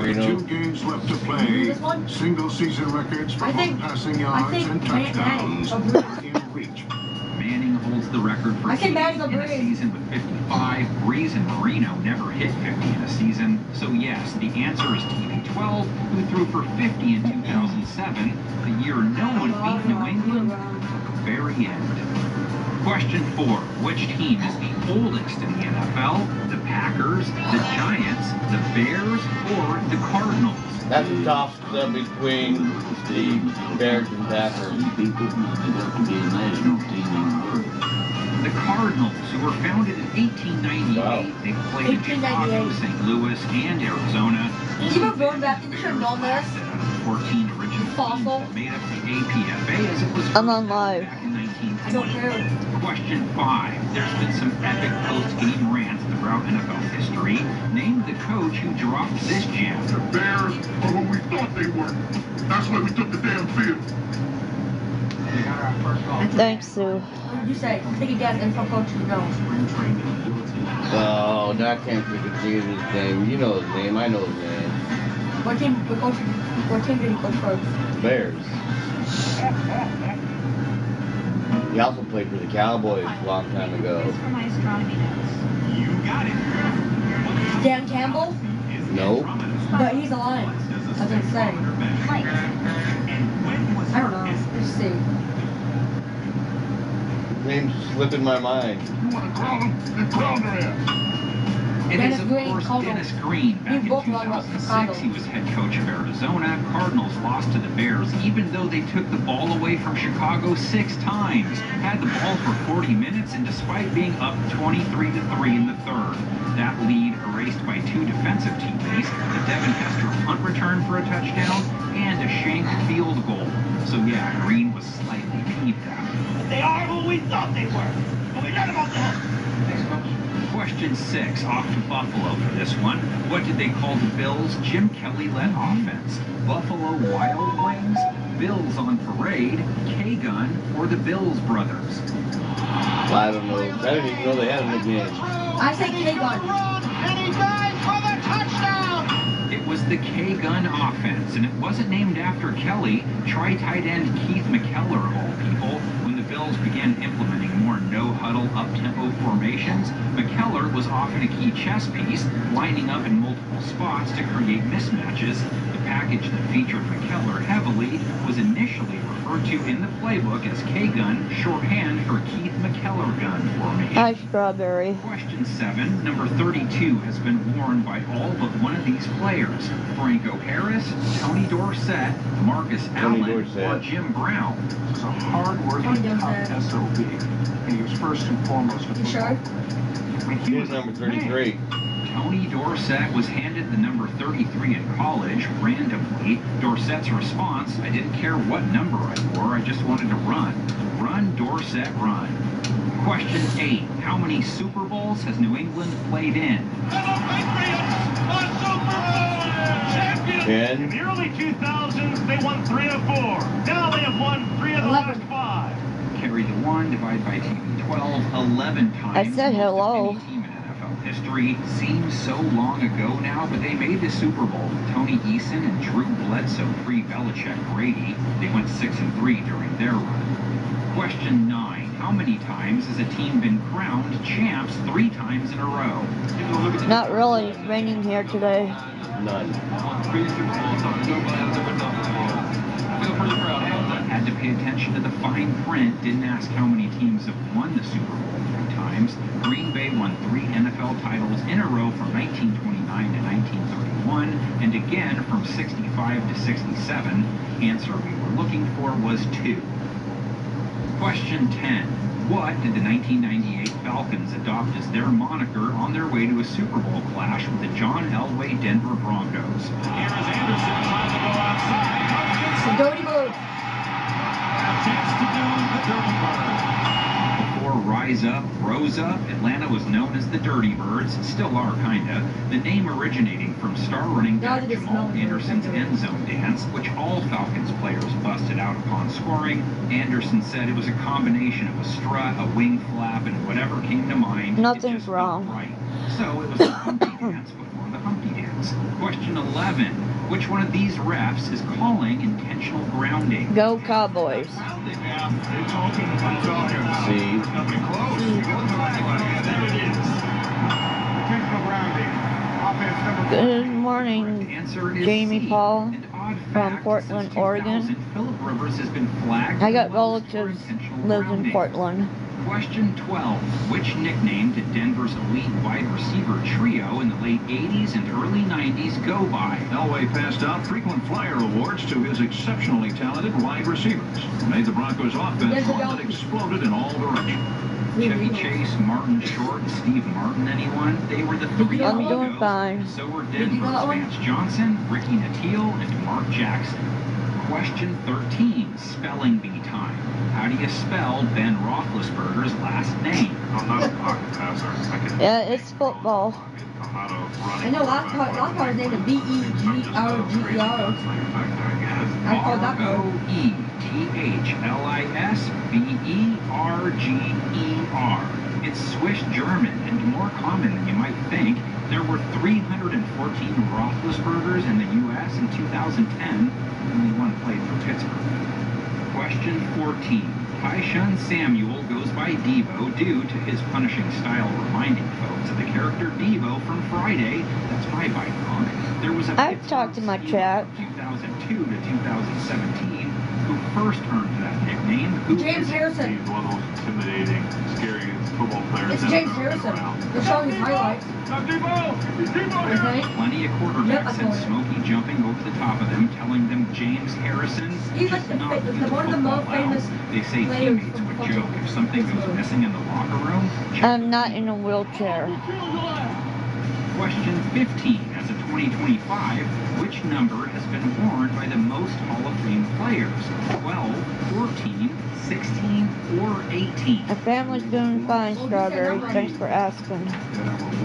Marino. 2 games left to play. Single season records for both passing yards and touchdowns in reach. Manning holds the record for TDs in a season with 55. Breeze and Marino never hit 50 in a season. So yes, the answer is TB12, who threw for 50 in 2007, the year no one beat New England at the very end. Question 4. Which team is the oldest in the NFL? The Packers, the Giants, the Bears, or the Cardinals? That's a toss-up between the Bears and Packers. The Cardinals, who were founded in 1898, wow. They played in Chicago, St. Louis, and Arizona. You were born back in the should have known this. 14 original teams that made up the APFA as it was I'm on live. back in 1920. I don't care. Question 5. There's been some epic post-game rants throughout NFL history. Name the coach who dropped this gem. The Bears are what we thought they were. That's why we took the damn field. Thanks, Sue. What did you say? Take a guess. NFL coach who knows. Oh, no, I can't freaking think of his name. You know his name. I know his name. What team did he coach for? Bears. He also played for the Cowboys a long time ago. For my astronomy notes. You got it. Dan Campbell? No. But he's a Lion. That's what I'm saying. I don't know. Let's see. His name's slipping my mind. You want to call him? Then call their ass. It is, of Green, course, Dennis Green. Back in 2006, he was head coach of Arizona. Cardinals lost to the Bears, even though they took the ball away from Chicago 6 times. Had the ball for 40 minutes, and despite being up 23-3 in the third, that lead erased by 2 defensive teammates, a Devin Hester punt return for a touchdown, and a shanked field goal. So yeah, Green was slightly peeved at it. They are who we thought they were, but we let them off the hook. Next question. Question 6, off to Buffalo for this one. What did they call the Bills' Jim Kelly-led offense? Buffalo Wild Wings, Bills on Parade, K-Gun, or the Bills Brothers? Well, I don't know. I didn't even know they had him again. I say K-Gun. And he dives for the touchdown! It was the K-Gun offense, and it wasn't named after Kelly. Try tight end Keith McKellar, of all people. When the Bills began implementing more no-huddle, up-tempo formations, McKellar was often a key chess piece, lining up in multiple spots to create mismatches. The package that featured McKellar heavily was initially referred to in the playbook as K-Gun, shorthand for Keith McKellar gun formation. Hi, Strawberry. Question 7. Number 32 has been worn by all but one of these players. Franco Harris, Tony Dorsett, Marcus Allen, or Jim Brown. He's a hard-working, tough SOB. And he was first and foremost a You sure? Here's number 33. Tony Dorsett was handed the number 33 in college, randomly. Dorsett's response, I didn't care what number I wore, I just wanted to run. Run, Dorsett, run. Question 8. How many Super Bowls has New England played in? The Patriots are Super Bowl champions! In the early 2000s, they won 3 of 4. Now they have won 3 of the last 5. Carry the 1, divide by TB12, 11 times. I said hello. Any team in NFL history seems so long ago now, but they made the Super Bowl with Tony Eason and Drew Bledsoe pre-Belichick Brady. They went 6-3 during their run. Question 9. How many times has a team been crowned champs 3 times in a row? Not really. It's raining here today. None. Had to pay attention to the fine print. Didn't ask how many teams have won the Super Bowl 3 times. Green Bay won 3 NFL titles in a row from 1929 to 1931, and again from 65 to 67. Answer we were looking for was 2. Question 10. What did the 1998 Falcons adopt as their moniker on their way to a Super Bowl clash with the John Elway Denver Broncos? Here is Anderson trying to go outside. The Dirty Bird. A chance to do the Dirty Bird. Before Rise Up, Rose Up, Atlanta was known as the Dirty Birds, still are kinda. The name originating from star running back Jamal Anderson's end zone dance, which all Falcons players busted out upon scoring. Anderson said it was a combination of a strut, a wing flap, and whatever came to mind. Nothing's wrong. Right. So it was the Humpty Dance before the Humpty Dance. Question 11. Which one of these refs is calling intentional grounding? Go Cowboys. See. Good morning, Answer is Jamie C. Paul And odd from fact, Portland, since Oregon. 2000, Philip Rivers has been flagged I got for most for relatives intentional lives in grounding. Portland. Question 12. Which nickname did Denver's elite wide receiver trio in the late 80s and early 90s go by? Elway passed out frequent flyer awards to his exceptionally talented wide receivers. Made the Broncos offense one that exploded in all directions. Chevy Chase, Martin Short, and Steve Martin, anyone? They were the three I'm amigos. doing fine. So were Denver's Vance Johnson, Ricky Nattiel, and Mark Jackson. Question 13, spelling bee time. How do you spell Ben Roethlisberger's last name? I'm not a pocket passer. Yeah, it's football. I know last part was named B-E-G-R-G-E-R. I called that part. O-E-T-H-L-I-S-B-E-R-G-E-R. It's Swiss German and more common than you might think. There were 314 Roethlisbergers in the U.S. in 2010. Only one played for Pittsburgh. Question 14. Tyshun Samuel goes by Devo due to his punishing style reminding folks of the character Devo from Friday. That's my bite punk. There was a I've talked to my chat. 2002 to 2017 who first earned that nickname. Who James Harrison. He's one of those intimidating, scary football players. It's James Harrison. They're showing his highlights. Plenty of quarterbacks and Smokey jumping over the top of them, telling them James Harrison He's just like not the get one of the football most famous out. They say players teammates from would football. joke if something goes missing in the locker room. I'm not in a wheelchair. Question 15. As of 2025, which number has been worn by the most Hall of Fame players? 12, 14, 16, or 18? My family's doing fine, Strawberry. Thanks for asking.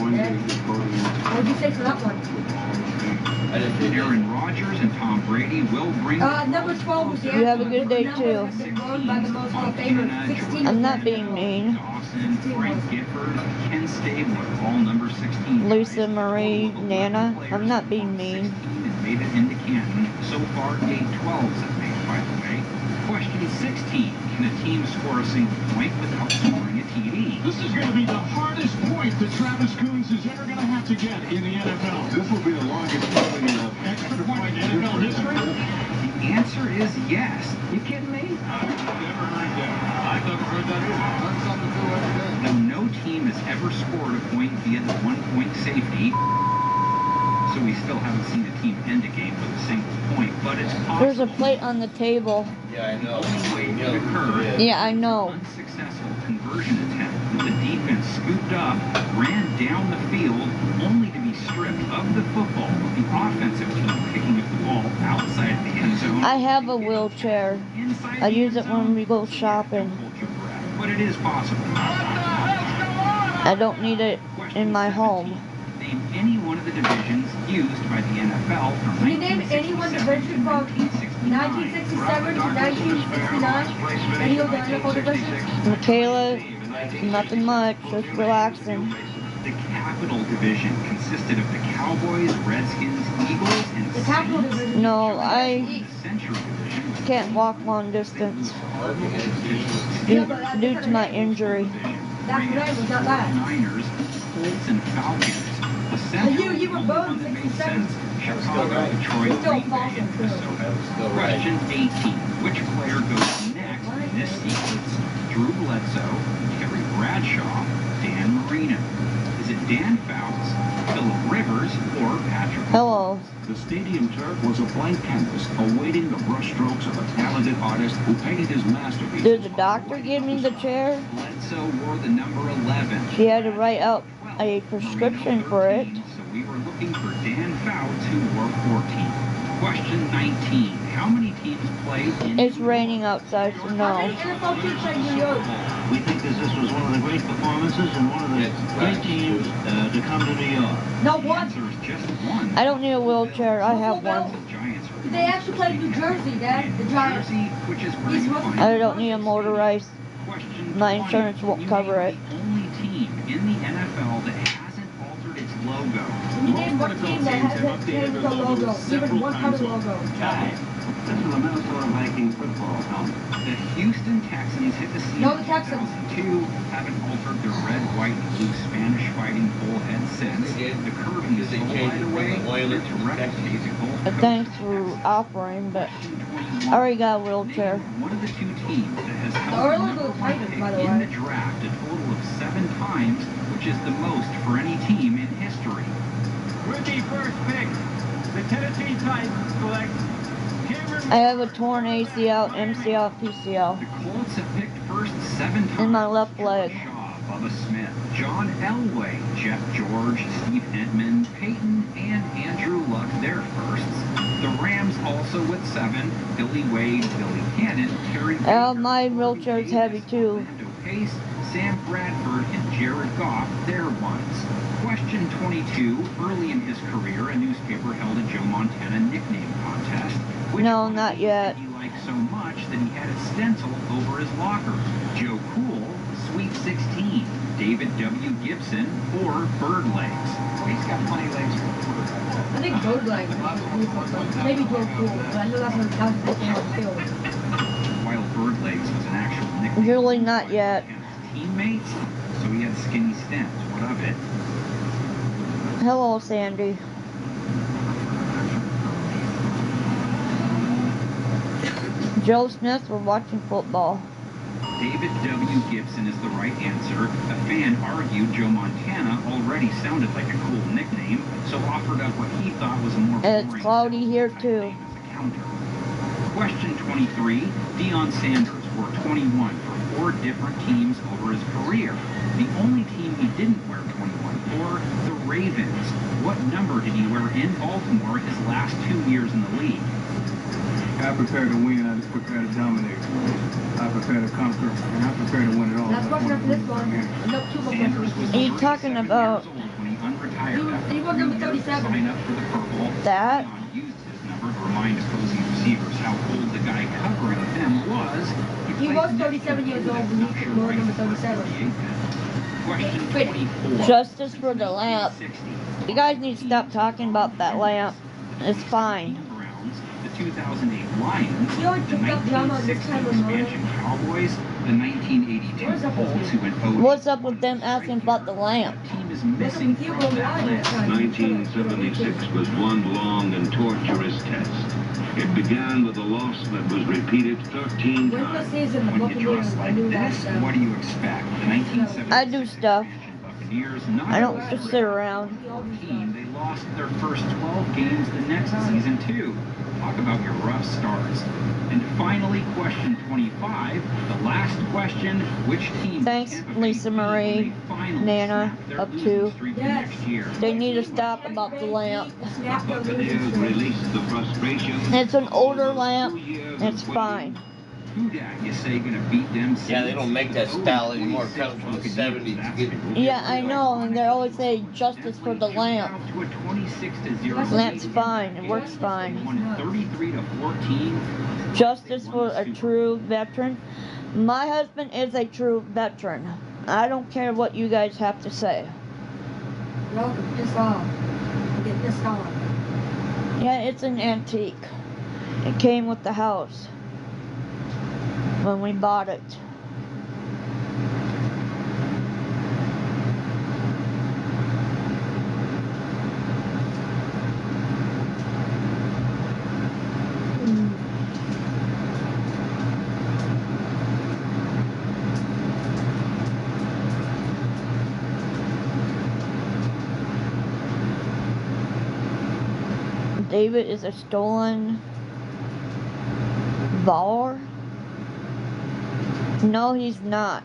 What did you say for that one? I didn't think Aaron Rodgers and Tom Brady will bring. Number 12 was the You have a good day, number too. has been known by the most Hall of Famers. 16 I'm not being mean. Dawson, Frank Gifford, Ken Stabler, all number 16. Lisa Marie, Nana, I'm not being mean. And made it into Canton. So far, 8 12s have made, by the way. Question 16. Can a team score a single point without scoring a TD? This is going to be the hardest point that Travis Coons is ever going to have to get in the NFL. This will be the longest extra point in NFL history. The answer is yes. You kidding me? I've never heard that. I've never heard that either. Learn something new every day. Now, no team has ever scored a point via the one-point safety. So we still haven't seen a team end a game with a single point, but it's possible. There's a plate on the table. Yeah, I know. The only way it Yeah, could occur is Yeah, I know. unsuccessful conversion attempt with the defense scooped up, ran down the field, only to be stripped of the football, with the offensive team picking up the ball outside of the end zone. I have a wheelchair. Inside I the use end it when zone. we go shopping. Hold your breath, but it is possible. I don't need it in my home. Name any one of the divisions used by the NFL from Can you name any one division from 1967 to 1969? Any of the NFL divisions? Michaela, nothing much, just relaxing. The Capital Division consisted of the Cowboys, Redskins, Eagles, and The Capital Division. No, I the Central Division. can't walk long distance Yeah, but that's due to my injury. That's right, was not bad. Niners, Colts, and Falcons. The Central You were was the born one that made 67. sense. Chicago, Detroit, Still Green Bay, false, and too. Minnesota. Still right. Question 18. Which player goes next in this sequence? Drew Bledsoe, Terry Bradshaw, Dan Marino. Is it Dan Fouts, Philip Rivers, or Patrick? Hello. The stadium turf was a blank canvas awaiting the brushstrokes of a talented artist who painted his masterpiece. Did the doctor give me the chair? Bledsoe wore the number 11. She had to write out a prescription for it. So we were looking for Dan Fouts, who wore 14. Question 19. How many teams played in It's raining outside, so How no. many NFL teams are in New York? We think that this was one of the great performances and one of the great teams to come to New York. No, The one. answer is just one. I don't need a wheelchair, I have one. The Giants are They actually played New Jersey, Dad. The Giants. Jersey, which is where He's you looking- find I don't need a motorized. Question My 20. insurance won't You cover name it. The only team in the NFL that hasn't logo. You name one team that has a logo, even one kind of logo. This is the Minnesota Vikings football helmet. The Houston Texans hit the scene No, the in Texans. 2002, haven't altered their red, white, and blue Spanish fighting bullhead since. They did. The curving is They so changed wide it from away, the Oilers it's to the replicable. Thanks for offering, but I already got a wheelchair. Name one of the two teams that has The held Oilers the are the number one Titans, pick by the in way. the draft a total of 7 times, which is the most for any team in history. With the first pick, the Tennessee Titans select I have a torn ACL, MCL, PCL The Colts have picked first 7 times. in my left leg. Shaw, Bubba Smith, John Elway, Jeff George, Steve Entman, Peyton, and Andrew Luck their firsts. The Rams also with 7, Billy Wade, Billy Cannon, Terry Baker, My wheelchair is heavy too. Orlando Pace, Sam Bradford, and Jared Goff their ones. Question 22. Early in his career, a newspaper held a Joe Montana nickname contest. Which No, one not of these yet. did he like so much that he had a stencil over his locker? Joe Cool, Sweet 16, David W. Gibson, or Bird Legs? Well, he's got plenty of legs for the quarterback. I think Bird Legs. Maybe Joe Cool, but I know that's what that was on the field. While Bird Legs was an actual nickname. Really not yet. Teammates, so he had skinny stems. What of it? Hello, Sandy. Joe Smith, we're watching football. David W. Gibson is the right answer. A fan argued Joe Montana already sounded like a cool nickname, so offered up what he thought was a more And it's boring cloudy here, type too. name as a counter. Question 23. Deion Sanders wore 21 for 4 different teams over his career. The only team he didn't wear 21 for, the Ravens. What number did he wear in Baltimore his last 2 years in the league? I prepare to win, I just prepare to dominate. I prepare to conquer, and I prepare to win it all. That's question after this one. No, 2 more Sanders was questions. Are you talking 37 about years old when he unretired after he was number 3 years to 37. sign up for the Purple. that? Deion used his number to remind opposing receivers how old the guy covering them was. He was 37 years old when he wore number 37. Question Pretty. 24. Justice for the lamp. 60. You guys need to stop talking about that lamp. It's fine. Browns, the 2008 Lions, You always the picked up drama this 1960 time of morning. expansion Cowboys, the 1982 What's up with Colts you? who went 0. What's up with them asking about the lamp? Team is missing with you from on that line list. this time? 1976 was one long and torturous test. It began with a loss that was repeated 13 When the times. season, the When you Buccaneers, dress I like knew that this, stuff. what do you expect? The 1976 I do stuff. expansion Buccaneers, not I don't only just sit around. team, they lost their first 12 games the next season too. Talk about your rough starts. And finally, question 25, the last question: which team? Thanks, Tampa Bay Lisa beat when Marie, they finally Nana, snapped their up losing to. streak the Yes. next year? They need to stop about the lamp. The Buccaneers released the frustration. It's an older lamp. It's fine. Who dat you say gonna beat them? Yeah, they don't make that style anymore. It comes from the 70s. Yeah, I know, and they always say justice for the lamp. To a 26-0 Lamp's fine. It works fine. Won 33-14. Justice for a true veteran. My husband is a true veteran. I don't care what you guys have to say. Y'all can piss off. Get pissed off. Yeah, it's an antique. It came with the house when we bought it. David is a stolen baller? No, he's not.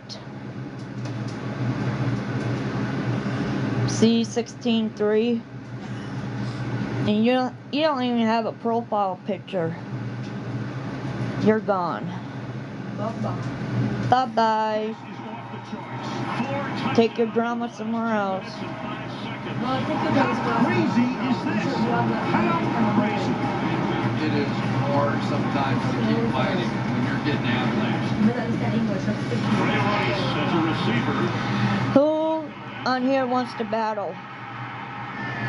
C16-3. And you don't even have a profile picture. You're gone. Bye-bye. Bye-bye. Take your drama somewhere else. Well, I think you're done. Crazy is this? How crazy? It is hard sometimes to keep fighting when you're getting outlasted. I don't understand English. That's the Ray Rice as a receiver. Who on here wants to battle?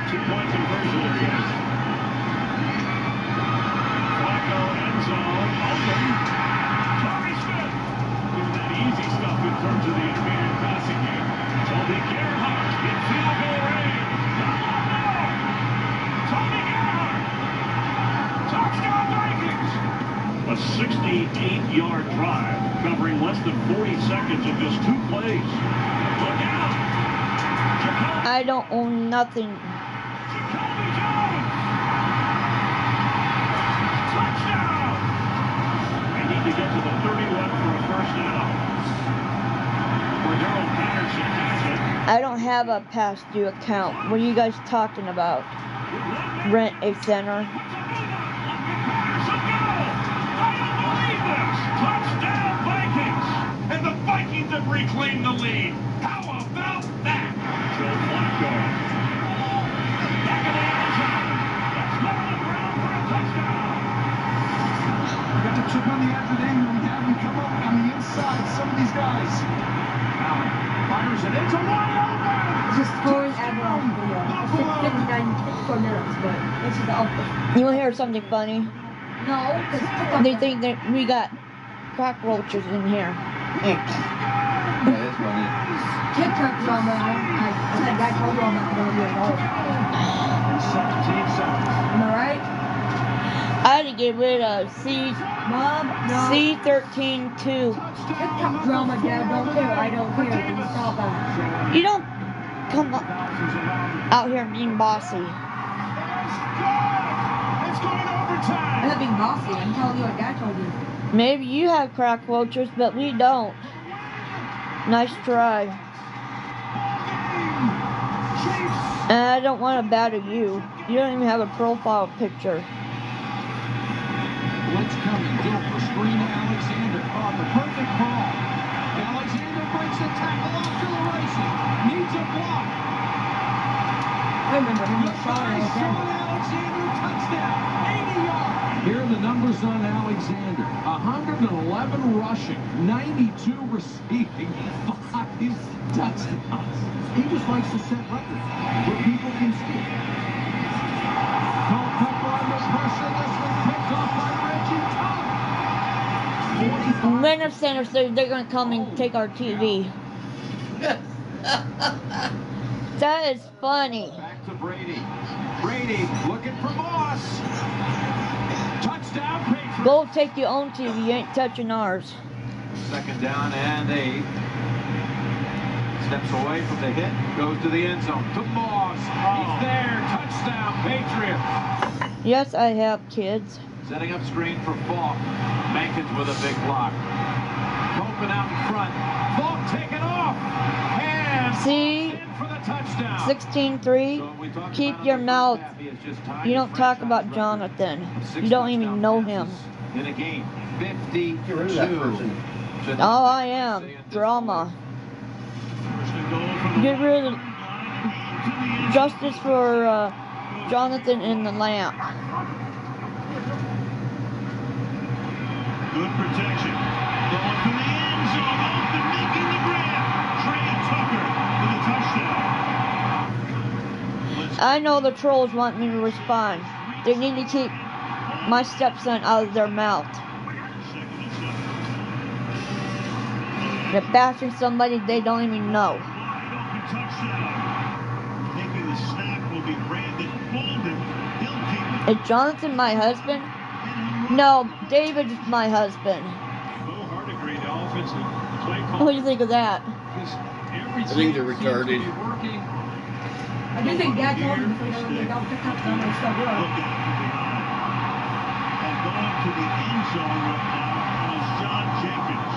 Two-point conversion again. Flacco end zone. Open. Torrey Smith. Doing that easy stuff in terms of the intermediate passing game. Toby Gerhardt in field goal range. No. Toby Gerhardt. Touchdown Vikings. A 68-yard drive covering less than 40 seconds of just 2 plays. Look out. I don't own nothing. Jacoby Jones. Touchdown. They need to get to the 31 for a first down. Cordero Patterson has it. I don't have a past due account. What are you guys talking about? Rent a center. Touchdown Vikings! And the Vikings have reclaimed the lead. How about that? Joe Flacco. Back of the end zone. That's Nolan Brown for a touchdown. Got the chip on the edge of the Ingram. Have him come up on the inside. Some of these guys. Allen fires it into wide open. Just scoring ever video. 59 minutes, but this is the output. You want to hear something funny? No, because They think that we got cockroaches in here. That is funny. TikTok drama. I said that told you I'm not going to do it all. 17 seconds. Am I right? I had to get rid of Mom, no. C13-2. TikTok drama, Dad. Don't care. I don't care. You can stop that. You don't come out here being bossy. It's going overtime. I'm not being bossy. I'm telling you what Dad told you. Maybe you have cockroaches, but we don't. Nice try. And I don't want to batter you. You don't even have a profile picture. Blitz coming. Deal for screen to Alexander. Oh, the perfect ball. Alexander breaks the tackle off to the races. Needs a block. I remember him shot Alexander touchdown. 80 yards. Here are the numbers on Alexander. 111 rushing, 92 receiving, 5 touchdowns. He just likes to set records where people can score. Culpepper under pressure. This one picked off by Reggie Todd. When the center says they're going to come and take our TV. That is funny. Back to Brady. Brady looking for Moss. Touchdown, Patriots. Go take your own TV. You ain't touching ours. Second down and 8. Steps away from the hit. Goes to the end zone. To Moss. He's there. Touchdown, Patriots. Yes, I have kids. Setting up screen for Falk. Mankins with a big block. Open out in front. Falk taken off. And See? for the touchdown. 16-3. Keep your mouth. You don't talk about Jonathan. You don't even know him. In a game, 52. Get rid of that person. Oh, I am. Drama. Get rid of justice for Jonathan in the lamp. Good protection. Going for the end zone. Off and making the grab. Trey Tucker with a touchdown. I know the trolls want me to respond. They need to keep my stepson out of their mouth. They're bashing somebody they don't even know. Taking the snap will be Brandon Bolden. He'll keep it. Is Jonathan my husband? No, David is my husband. Bo Hardigree, the offensive play call. What do you think of that? I think they're retarded. I do think Dad told him before they don't pick up on their stuff. And going to the end zone right now is John Jenkins.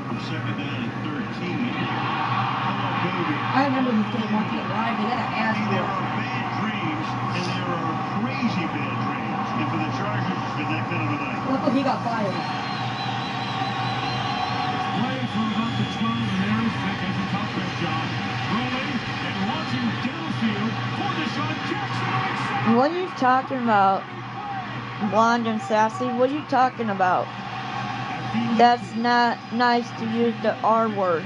For second down and 13. Hello, baby. I remember this game watching it live. They got an ass There for are bad dreams, and there are crazy bad dreams. And for the Chargers, it's been that kind of a night. Look what he got fired. Play from about the 12, and there's Becky as a top red John. Rolling and launching downfield for Deshaun Jackson. What are you talking about? Blonde and sassy? What are you talking about? That's not nice to use the R word.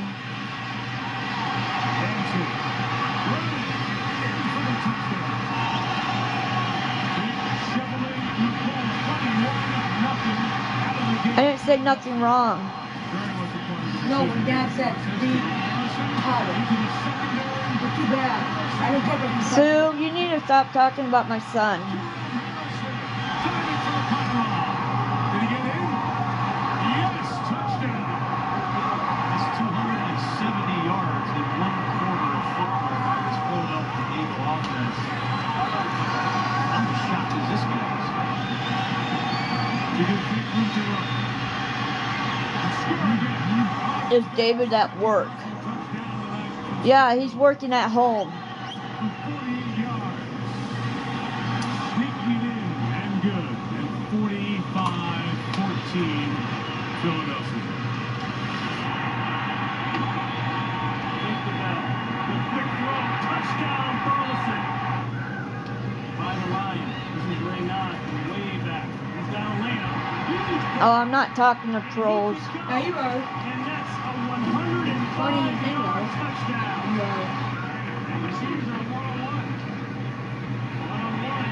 said nothing wrong. No, when Dad said the college. But too bad. I didn't get what he said. Sue, you need to stop talking about my son. Did he get in? Yes, touchdown. That's 270 yards in 1 quarter of football by this Philadelphia Eagle offense. I'm as shocked as this guy is. You get 3 points to run. Is David at work? Yeah, he's working at home. 48 yards. Sneaking it in and good. And 45-14 Philadelphia. The quick throw. Touchdown Burleson. By the line. This is Ray Knott. Way back. He's got a layup. Oh, I'm not talking to trolls. Yeah, you are. And that's a 105-yard touchdown. You are. And the receivers are one-on-one. One-on-one.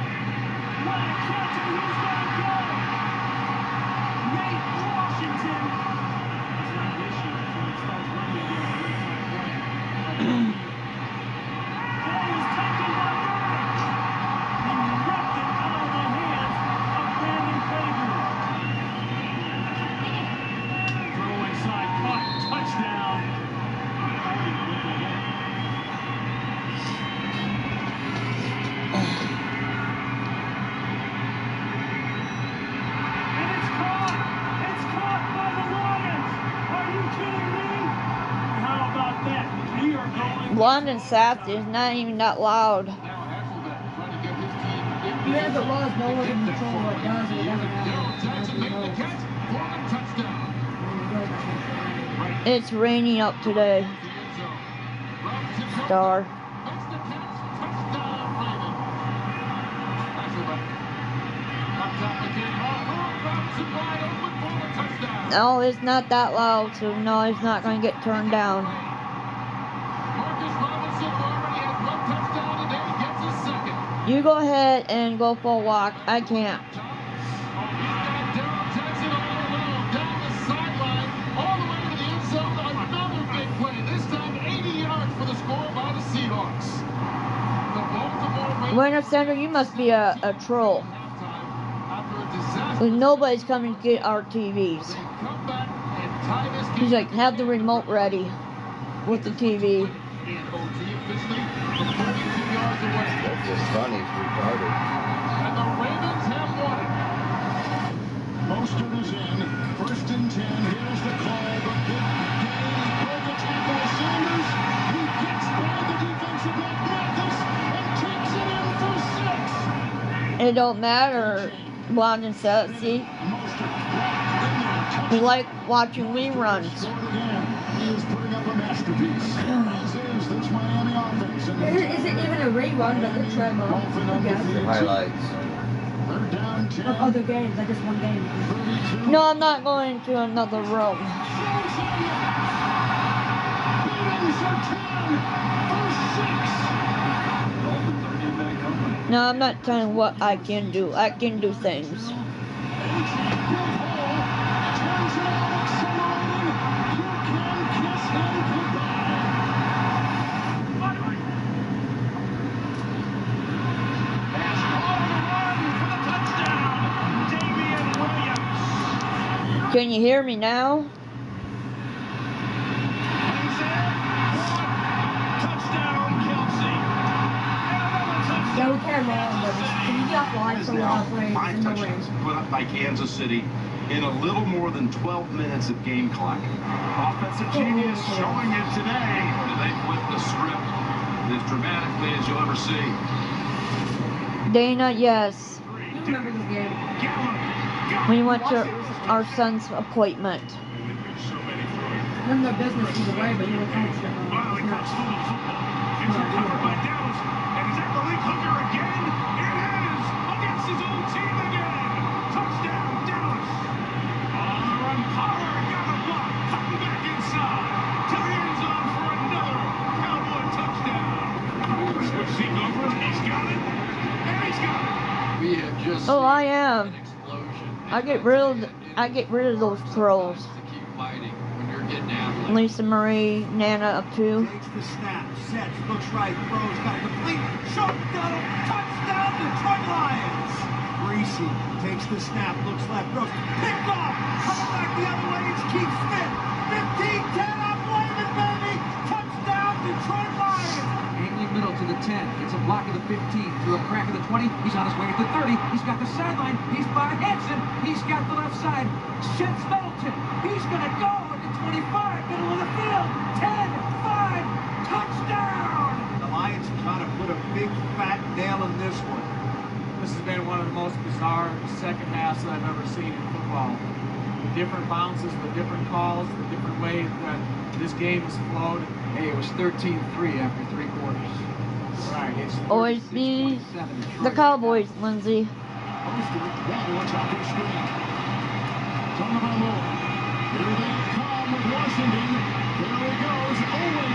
What a catch, and he's got to go. Nate Washington. It's not an issue until it starts running again. Ball is taken by Murray. He ripped it out of the hands of Brandon Fager. Throw inside, caught, touchdown. And it's caught! It's caught by the Lions! Are you kidding me? How about that? We are going... London South is not even that loud. Even if it was, no one can control what it does. It doesn't matter. It's raining up today. Star. No, it's not that loud, so no, it's not going to get turned down. You go ahead and go for a walk. I can't. Winter Center, you must be a troll. Nobody's coming to get our TVs. He's like, have the remote ready with the TV. That's just funny. It's retarded. And the Ravens have won it. Mostert is in. 1st and 10. Here's the call. The big game. Broke a tackle by Sanders. He gets by the defensive back Mathis and takes it in for 6. It don't matter. Blonde and South, see? We like watching reruns. He is putting up a masterpiece. As is this Miami offense. Is it even a rerun, but the treble? The highlights. Of other games, like just one game. No, I'm not going to another room. No, I'm not telling what I can do. I can do things. Can you hear me now? Yeah, we can now, but can you get offline for halfway? 5 touchdowns put up by Kansas City in a little more than 12 minutes of game clock. Offensive genius showing it today. They flipped the script as dramatically as you'll ever see. Dana, yes. You remember this game? We went to our son's appointment. None of their business either way, but you were coached it. It's recovered by Dallas. And is that Malik Hooker again? It is! Against his own team again! Touchdown, Dallas! On the run, Pollard got a block. Cutting back inside. To the end zone for another Cowboy touchdown. Switch seat over. He's got it. And he's got it. We have just Oh, I am. an explosion. I get real I get rid of those trolls. To keep fighting when you're getting after it. Lisa Marie, Nana up 2. Takes the snap, sets, looks right, throws, got a complete shot, touchdown, Detroit Lions. Greasy takes the snap, looks left, throws, picked off, coming back the other way, it's Keith Smith. 15-10, I'm blaming, baby. Touchdown, Detroit Lions. Angling middle to the 10. It's a block of the 15. Through a crack of the 20. He's on his way to the 30. He's got the sideline. He's by Hanson. He's got the left side. Sheds Middleton. He's going to go at the 25. Middle of the field. 10, 5. Touchdown. The Lions trying to put a big fat nail in this one. This has been one of the most bizarre second halves that I've ever seen in football. The different bounces, the different calls, the different ways that this game has flowed. Hey, it was 13-3 after 3 quarters. Right. It's Always be the Cowboys, Lindsay.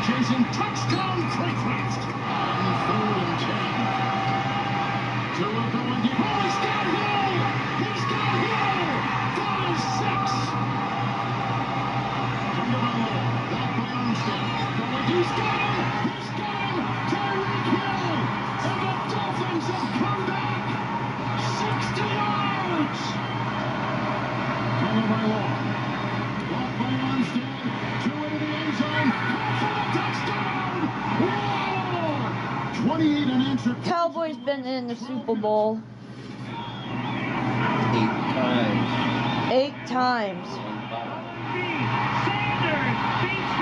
Chasing touchdown, Craycraft. On 3rd and 10. Tua going deep. Oh, he's got Hill! He's got Hill! That is 6. Come to Butler. Back by Armstead. Going, he's got him! He's got him! Tyreek Hill! And the Dolphins have come back! 60 yards! Coming by Law. Blocked by Armstead. Tua into the end zone. Touchdown! Whoa! 28 unanswered. Cowboys been in the Super Bowl 8 times. 8 times.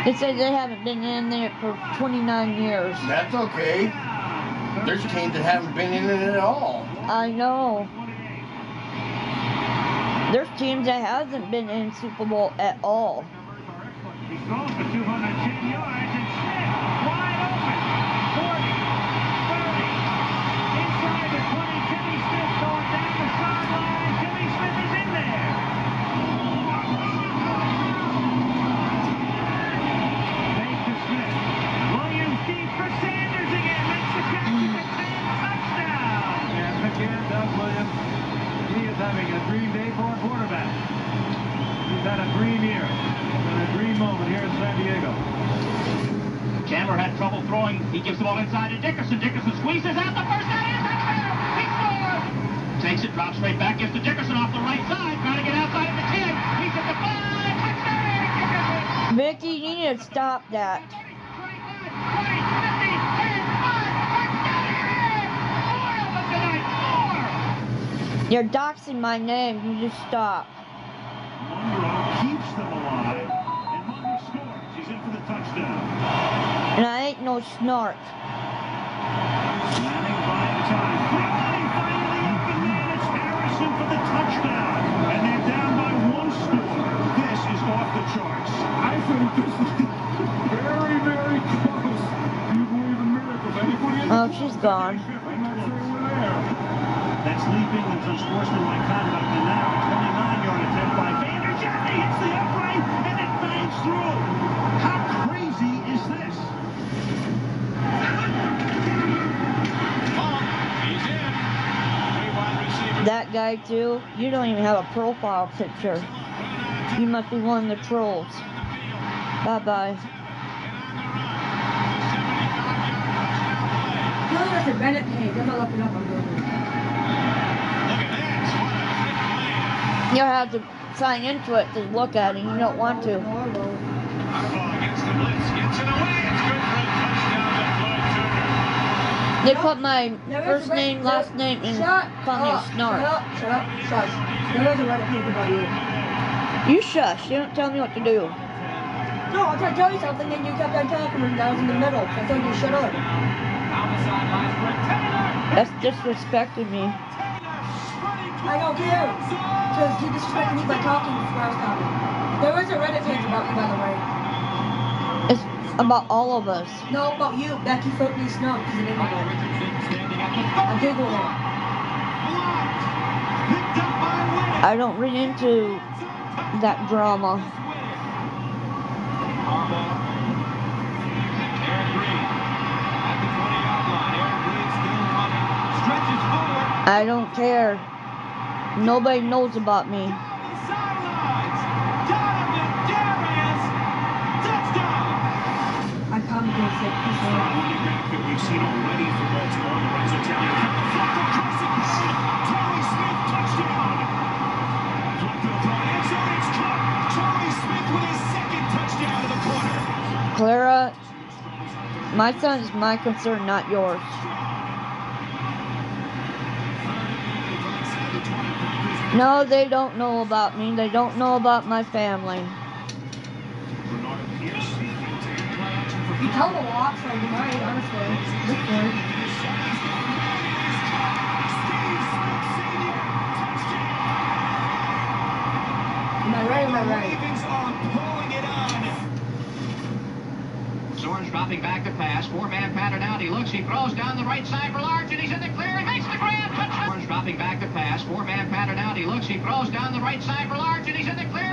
They say they haven't been in there for 29 years. That's okay. There's teams that haven't been in it at all. I know. There's teams that hasn't been in Super Bowl at all. He's thrown for 210 yards and Smith wide open. 40, 30, inside the 20. Timmy Smith going down the sideline. Timmy Smith is in there. Fake to Smith. Williams deep for Sanders again. Makes the catch at the 10. Touchdown. And again, Doug Williams. He is having a dream day for a quarterback. He's had a dream year. A dream moment here in San Diego. Chandler had trouble throwing. He gives the ball inside to Dickerson. Dickerson squeezes out the first down. He scores! Takes it, drops straight back, gives to Dickerson off the right side. Trying to get outside of the 10. He's at the 5. Touchdown! Becky, you need to stop that. 20, 50, 10, 5, touchdown! 4 of them tonight. 4! You're doxing my name. You just stop. Monroe keeps them alive, and Monroe scores. He's in for the touchdown. And I ain't no snark. Manning buying time. Finally open man. It's Harrison for the touchdown. And they're down by 1 score. This is off the charts. I think this is very, very close. Do you believe in miracles? Anybody in Oh, she's gone. I'm not saying we're there. That's leaping and unsportsmanlike conduct. And now a 29-yard attempt by Vanderjagt. He hits the upright and it bangs through. How crazy is this? He's in. Wide receiver. That guy too. You don't even have a profile picture. You must be one of the trolls. Bye-bye. No, that's a Bennett page. I'm not looking up on Google. You'll have to sign into it to look at it. You don't want to. They put my first name, last name, and call me a snark. Shut up, shush. There is a Reddit page about you. You shush. You don't tell me what to do. No, I tried to tell you something and you kept on talking when I was in the middle. I told you to shut up. That's disrespecting me. I don't care. Because you disrespected me by talking before I was talking. There is a Reddit page about you, by the way. It's about all of us. No, about you, Becky Footney Snow, because it didn't know. I Googled it. I don't read into that drama. I don't care. Nobody knows about me. I'm going to say peace The out. only back that we've seen already for Baltimore, Lorenzo Talley. Flacco crossing pass. Torrey Smith touchdown. Flacco throwing end zone. It's caught. Torrey Smith with his second touchdown of the quarter. Clara, my son is my concern, not yours. No, they don't know about me. They don't know about my family. You tell them a lot, so you might, honestly. Look for it. Am I right? Am I right? Ravens are pulling it on. Zorn's dropping back to pass. Four-man pattern out. He looks. He throws down the right side for Large, and he's in the clear. He makes the grab. Touchdown. Zorn's dropping back to pass. Four-man pattern out. He looks. He throws down the right side for Large, and he's in the clear.